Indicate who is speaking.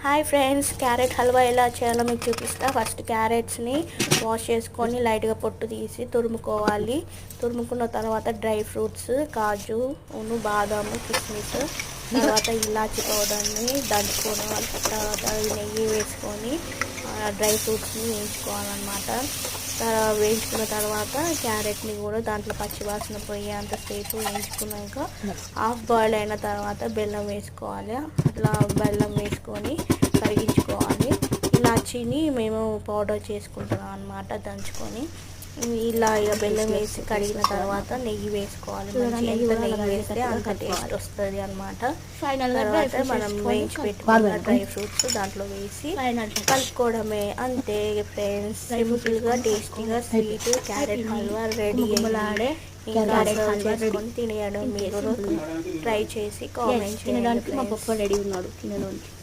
Speaker 1: Hi friends, carrot halwa ఎలా చేయాలో మీకు చూపిస్తా. ఫస్ట్ క్యారెట్స్ని వాష్ చేసుకొని లైట్గా పొట్టు తీసి తురుముకోవాలి. తురుముకున్న తర్వాత డ్రై ఫ్రూట్స్, కాజు, బాదాము, కిస్మిస్, తర్వాత ఇలాచి పౌడర్ని దంచుకోవాలి. తర్వాత నెయ్యి వేసుకొని డ్రై ఫ్రూట్స్ని వేయించుకోవాలన్నమాట. వేయించుకున్న తర్వాత క్యారెట్ని కూడా దాంట్లో పచ్చివాసన పోయేంతసేపు వేయించుకున్నాక హాఫ్ బాయిల్ అయిన తర్వాత బెల్లం వేసుకోవాలి. అట్లా బెల్లం వేసుకొని కరిగించుకోవాలి. ఇలాచీని మేము పౌడర్ చేసుకుంటున్నాం అన్నమాట, దంచుకొని. ఇలా బెల్లం వేసి కడిగిన తర్వాత నెయ్యి వేసుకోవాలి. ఎంత నెయ్యి వేస్తే అంత టేస్ట్ వస్తుంది అన్నమాట. తర్వాత మనం వేయించి పెట్టుకున్న డ్రై ఫ్రూట్స్ దాంట్లో వేసి కలుపుకోవడమే. అంతే ఫ్రెండ్స్, సింపుల్గా టేస్టీగా స్వీట్ క్యారెట్ హల్వా రెడీ అయ్యాడే. ఇంకా చేసుకొని తినేయడం. మీరు ట్రై చేసి కామెంట్ చేయండి.
Speaker 2: మా పప్పు రెడీ ఉన్నాడు తినడానికి.